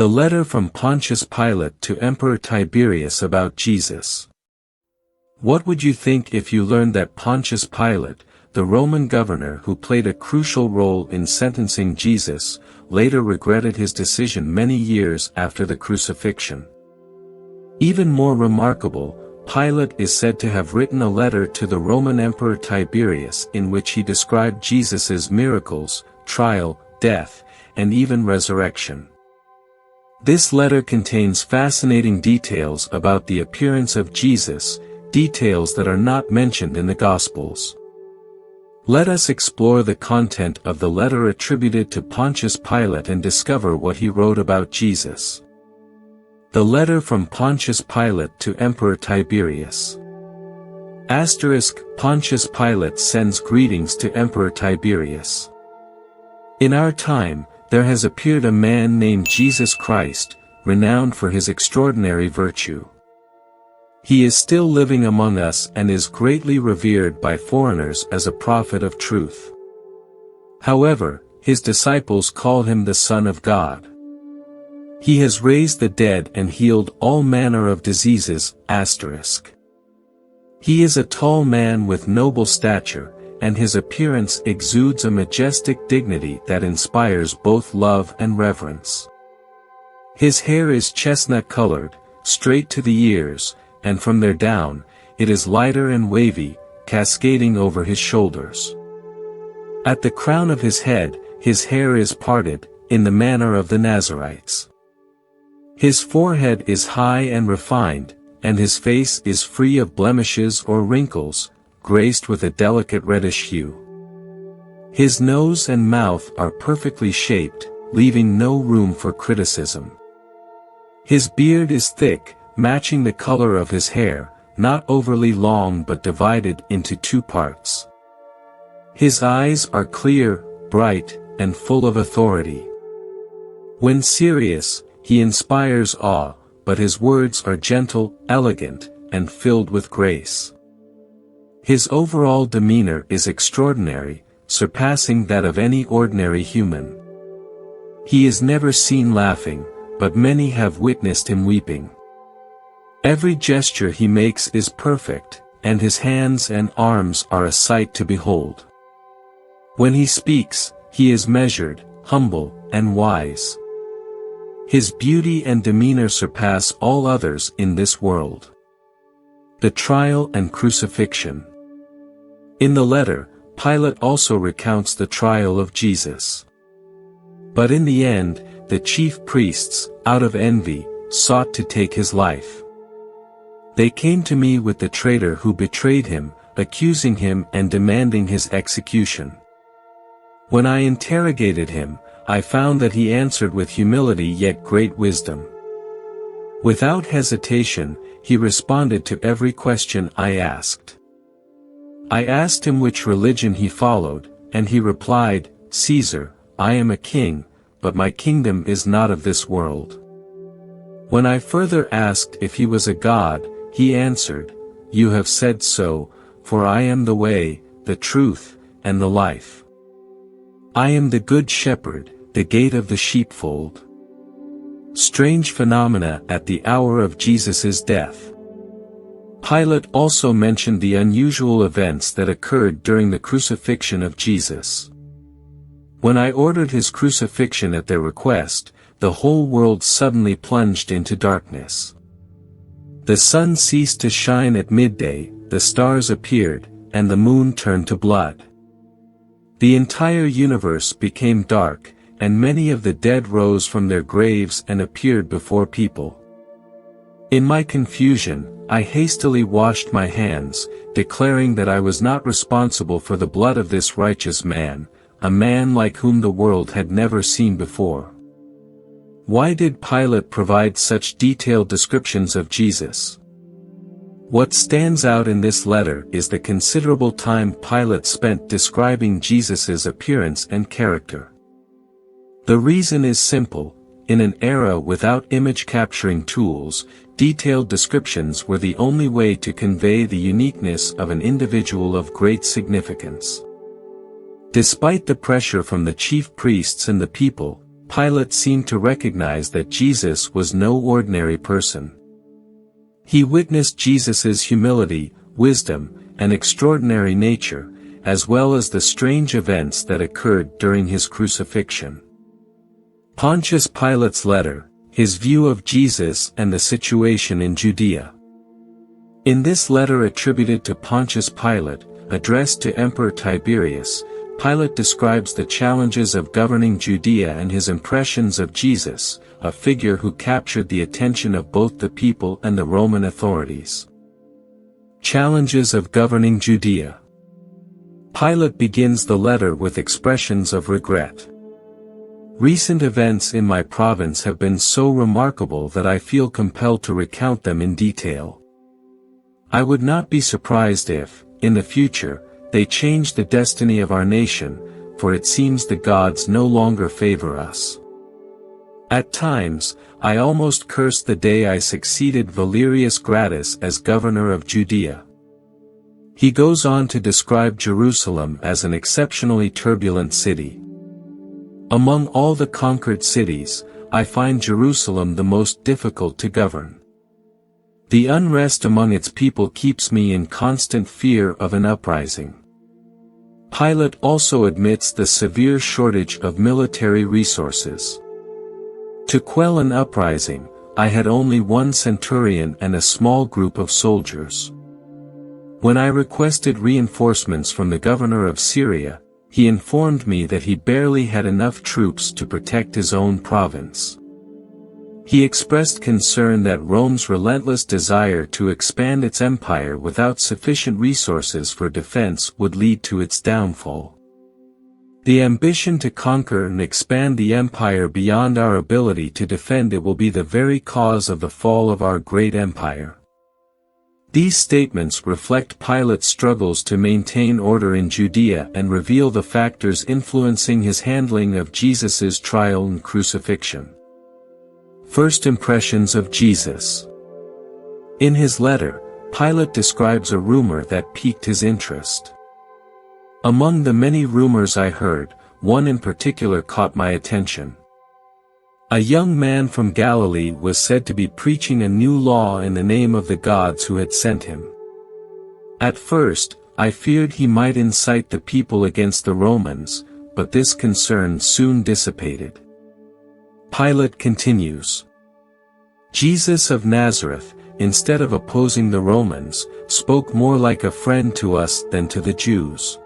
The letter from Pontius Pilate to Emperor Tiberius about Jesus. What would you think if you learned that Pontius Pilate, the Roman governor who played a crucial role in sentencing Jesus, later regretted his decision many years after the crucifixion? Even more remarkable, Pilate is said to have written a letter to the Roman Emperor Tiberius in which he described Jesus's miracles, trial, death, and even resurrection. This letter contains fascinating details about the appearance of Jesus, details that are not mentioned in the Gospels. Let us explore the content of the letter attributed to Pontius Pilate and discover what he wrote about Jesus. The letter from Pontius Pilate to Emperor Tiberius. Pontius Pilate sends greetings to Emperor Tiberius. In our time, there has appeared a man named Jesus Christ, renowned for his extraordinary virtue. He is still living among us and is greatly revered by foreigners as a prophet of truth. However, his disciples call him the Son of God. He has raised the dead and healed all manner of diseases. He is a tall man with noble stature, and his appearance exudes a majestic dignity that inspires both love and reverence. His hair is chestnut-colored, straight to the ears, and from there down, it is lighter and wavy, cascading over his shoulders. At the crown of his head, his hair is parted, in the manner of the Nazarites. His forehead is high and refined, and his face is free of blemishes or wrinkles, graced with a delicate reddish hue. His nose and mouth are perfectly shaped, leaving no room for criticism. His beard is thick, matching the color of his hair, not overly long but divided into two parts. His eyes are clear, bright, and full of authority. When serious, he inspires awe, but his words are gentle, elegant, and filled with grace. His overall demeanor is extraordinary, surpassing that of any ordinary human. He is never seen laughing, but many have witnessed him weeping. Every gesture he makes is perfect, and his hands and arms are a sight to behold. When he speaks, he is measured, humble, and wise. His beauty and demeanor surpass all others in this world. The trial and crucifixion. In the letter, Pilate also recounts the trial of Jesus. But in the end, the chief priests, out of envy, sought to take his life. They came to me with the traitor who betrayed him, accusing him and demanding his execution. When I interrogated him, I found that he answered with humility yet great wisdom. Without hesitation, he responded to every question I asked. I asked him which religion he followed, and he replied, "Caesar, I am a king, but my kingdom is not of this world." When I further asked if he was a god, he answered, "You have said so, for I am the way, the truth, and the life. I am the good shepherd, the gate of the sheepfold." Strange phenomena at the hour of Jesus' death. Pilate also mentioned the unusual events that occurred during the crucifixion of Jesus. When I ordered his crucifixion at their request, the whole world suddenly plunged into darkness. The sun ceased to shine at midday, the stars appeared, and the moon turned to blood. The entire universe became dark, and many of the dead rose from their graves and appeared before people. In my confusion, I hastily washed my hands, declaring that I was not responsible for the blood of this righteous man, a man like whom the world had never seen before. Why did Pilate provide such detailed descriptions of Jesus? What stands out in this letter is the considerable time Pilate spent describing Jesus' appearance and character. The reason is simple: in an era without image-capturing tools, detailed descriptions were the only way to convey the uniqueness of an individual of great significance. Despite the pressure from the chief priests and the people, Pilate seemed to recognize that Jesus was no ordinary person. He witnessed Jesus's humility, wisdom, and extraordinary nature, as well as the strange events that occurred during his crucifixion. Pontius Pilate's letter, his view of Jesus and the situation in Judea. In this letter attributed to Pontius Pilate, addressed to Emperor Tiberius, Pilate describes the challenges of governing Judea and his impressions of Jesus, a figure who captured the attention of both the people and the Roman authorities. Challenges of governing Judea. Pilate begins the letter with expressions of regret. Recent events in my province have been so remarkable that I feel compelled to recount them in detail. I would not be surprised if, in the future, they change the destiny of our nation, for it seems the gods no longer favor us. At times, I almost cursed the day I succeeded Valerius Gratus as governor of Judea. He goes on to describe Jerusalem as an exceptionally turbulent city. Among all the conquered cities, I find Jerusalem the most difficult to govern. The unrest among its people keeps me in constant fear of an uprising. Pilate also admits the severe shortage of military resources. To quell an uprising, I had only one centurion and a small group of soldiers. When I requested reinforcements from the governor of Syria, he informed me that he barely had enough troops to protect his own province. He expressed concern that Rome's relentless desire to expand its empire without sufficient resources for defense would lead to its downfall. The ambition to conquer and expand the empire beyond our ability to defend it will be the very cause of the fall of our great empire. These statements reflect Pilate's struggles to maintain order in Judea and reveal the factors influencing his handling of Jesus's trial and crucifixion. First impressions of Jesus. In his letter, Pilate describes a rumor that piqued his interest. Among the many rumors I heard, one in particular caught my attention. A young man from Galilee was said to be preaching a new law in the name of the gods who had sent him. At first, I feared he might incite the people against the Romans, but this concern soon dissipated. Pilate continues. Jesus of Nazareth, instead of opposing the Romans, spoke more like a friend to us than to the Jews.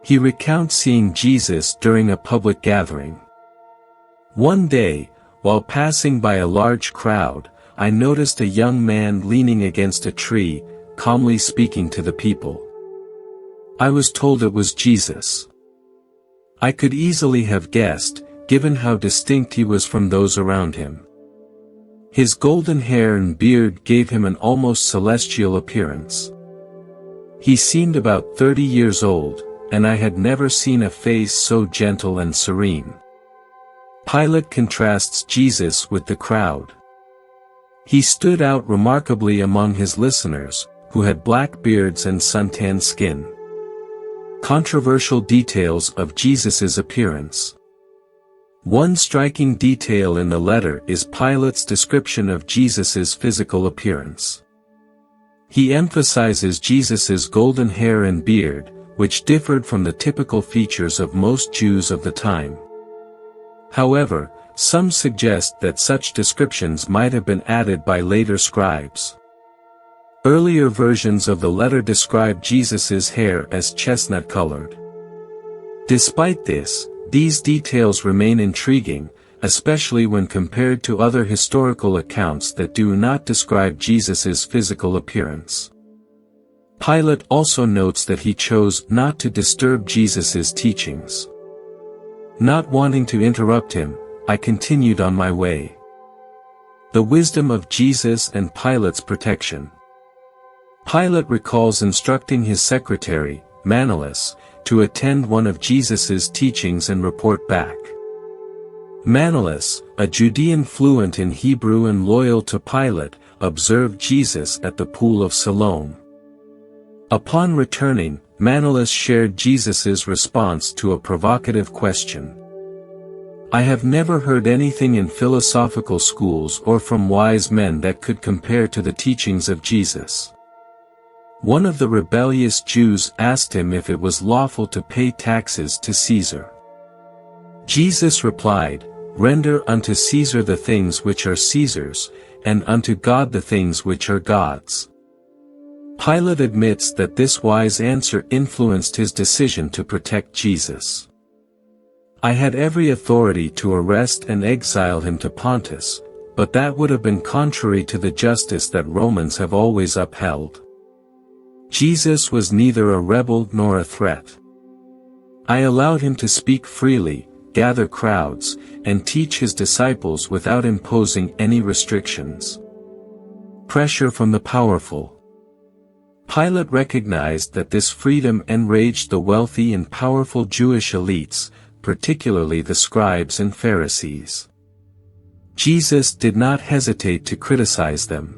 He recounts seeing Jesus during a public gathering. One day, while passing by a large crowd, I noticed a young man leaning against a tree, calmly speaking to the people. I was told it was Jesus. I could easily have guessed, given how distinct he was from those around him. His golden hair and beard gave him an almost celestial appearance. He seemed about 30 years old, and I had never seen a face so gentle and serene. Pilate contrasts Jesus with the crowd. He stood out remarkably among his listeners, who had black beards and suntanned skin. Controversial details of Jesus's appearance. One striking detail in the letter is Pilate's description of Jesus's physical appearance. He emphasizes Jesus's golden hair and beard, which differed from the typical features of most Jews of the time. However, some suggest that such descriptions might have been added by later scribes. Earlier versions of the letter describe Jesus's hair as chestnut-colored. Despite this, these details remain intriguing, especially when compared to other historical accounts that do not describe Jesus's physical appearance. Pilate also notes that he chose not to disturb Jesus's teachings. Not wanting to interrupt him, I continued on my way. The wisdom of Jesus and Pilate's protection. Pilate recalls instructing his secretary, Manlius, to attend one of Jesus's teachings and report back. Manlius, a Judean fluent in Hebrew and loyal to Pilate, observed Jesus at the pool of Siloam. Upon returning, Manlius shared Jesus's response to a provocative question. I have never heard anything in philosophical schools or from wise men that could compare to the teachings of Jesus. One of the rebellious Jews asked him if it was lawful to pay taxes to Caesar. Jesus replied, "Render unto Caesar the things which are Caesar's, and unto God the things which are God's." Pilate admits that this wise answer influenced his decision to protect Jesus. "I had every authority to arrest and exile him to Pontus, but that would have been contrary to the justice that Romans have always upheld. Jesus was neither a rebel nor a threat. I allowed him to speak freely, gather crowds, and teach his disciples without imposing any restrictions." Pressure from the powerful. Pilate recognized that this freedom enraged the wealthy and powerful Jewish elites, particularly the scribes and Pharisees. Jesus did not hesitate to criticize them.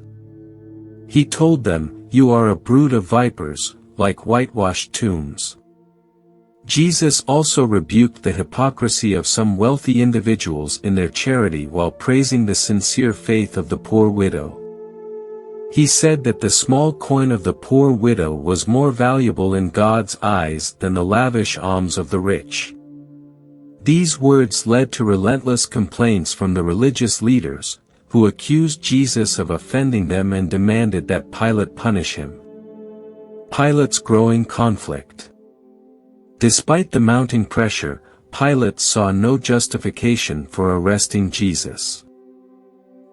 He told them, "You are a brood of vipers, like whitewashed tombs." Jesus also rebuked the hypocrisy of some wealthy individuals in their charity while praising the sincere faith of the poor widow. He said that the small coin of the poor widow was more valuable in God's eyes than the lavish alms of the rich. These words led to relentless complaints from the religious leaders, who accused Jesus of offending them and demanded that Pilate punish him. Pilate's growing conflict. Despite the mounting pressure, Pilate saw no justification for arresting Jesus.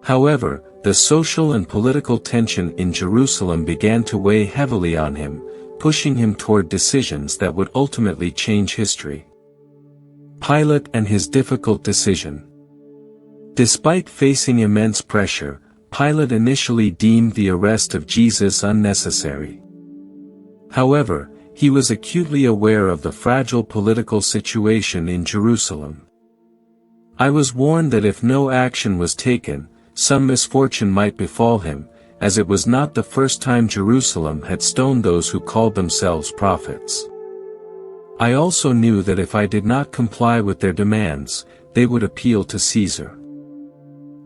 However, the social and political tension in Jerusalem began to weigh heavily on him, pushing him toward decisions that would ultimately change history. Pilate and his difficult decision. Despite facing immense pressure, Pilate initially deemed the arrest of Jesus unnecessary. However, he was acutely aware of the fragile political situation in Jerusalem. "I was warned that if no action was taken, some misfortune might befall him, as it was not the first time Jerusalem had stoned those who called themselves prophets. I also knew that if I did not comply with their demands, they would appeal to Caesar."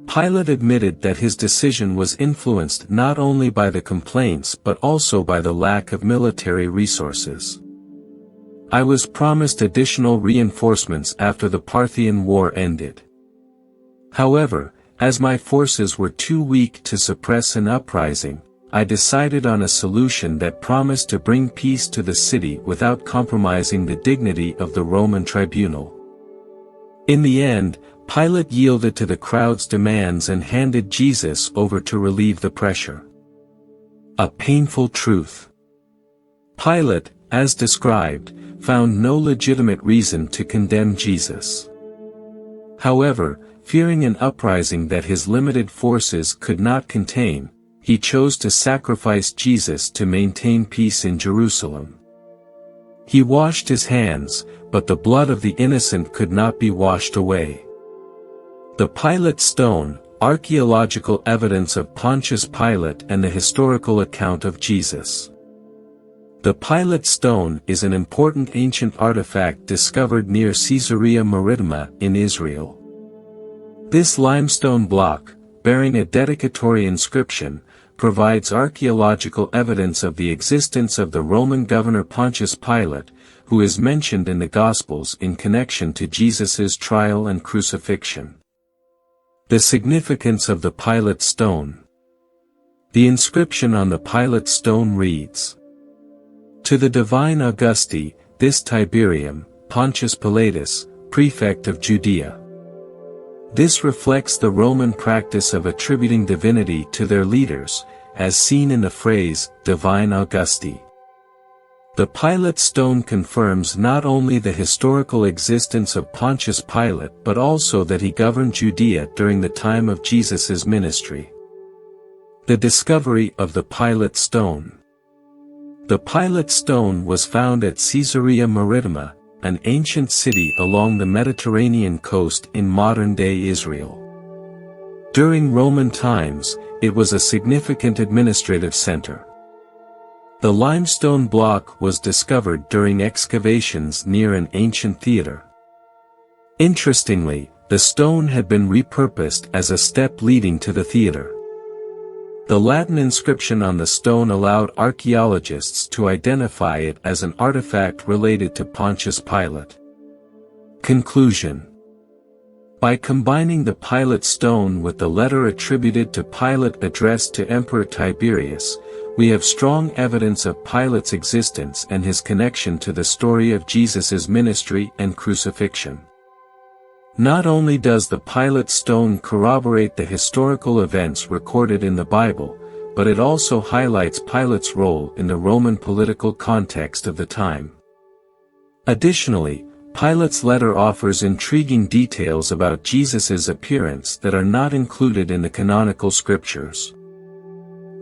Pilate admitted that his decision was influenced not only by the complaints but also by the lack of military resources. "I was promised additional reinforcements after the Parthian War ended. However, as my forces were too weak to suppress an uprising, I decided on a solution that promised to bring peace to the city without compromising the dignity of the Roman tribunal." In the end, Pilate yielded to the crowd's demands and handed Jesus over to relieve the pressure. A painful truth. Pilate, as described, found no legitimate reason to condemn Jesus. However, fearing an uprising that his limited forces could not contain, he chose to sacrifice Jesus to maintain peace in Jerusalem. He washed his hands, but the blood of the innocent could not be washed away. The Pilate Stone, archaeological evidence of Pontius Pilate and the historical account of Jesus. The Pilate Stone is an important ancient artifact discovered near Caesarea Maritima in Israel. This limestone block, bearing a dedicatory inscription, provides archaeological evidence of the existence of the Roman governor Pontius Pilate, who is mentioned in the Gospels in connection to Jesus' trial and crucifixion. The significance of the Pilate Stone. The inscription on the Pilate Stone reads, "To the divine Augusti, this Tiberium, Pontius Pilatus, prefect of Judea." This reflects the Roman practice of attributing divinity to their leaders, as seen in the phrase, divine Augusti. The Pilate Stone confirms not only the historical existence of Pontius Pilate but also that he governed Judea during the time of Jesus' ministry. The discovery of the Pilate Stone. The Pilate Stone was found at Caesarea Maritima, an ancient city along the Mediterranean coast in modern-day Israel. During Roman times, it was a significant administrative center. The limestone block was discovered during excavations near an ancient theater. Interestingly, The stone had been repurposed as a step leading to the theater. The Latin inscription on the stone allowed archaeologists to identify it as an artifact related to Pontius Pilate. Conclusion. By combining the Pilate Stone with the letter attributed to Pilate addressed to Emperor Tiberius, we have strong evidence of Pilate's existence and his connection to the story of Jesus' ministry and crucifixion. Not only does the Pilate Stone corroborate the historical events recorded in the Bible, but it also highlights Pilate's role in the Roman political context of the time. Additionally, Pilate's letter offers intriguing details about Jesus' appearance that are not included in the canonical scriptures.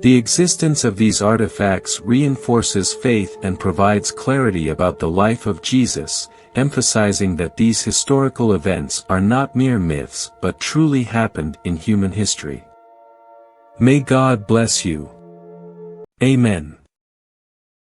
The existence of these artifacts reinforces faith and provides clarity about the life of Jesus, emphasizing that these historical events are not mere myths but truly happened in human history. May God bless you. Amen.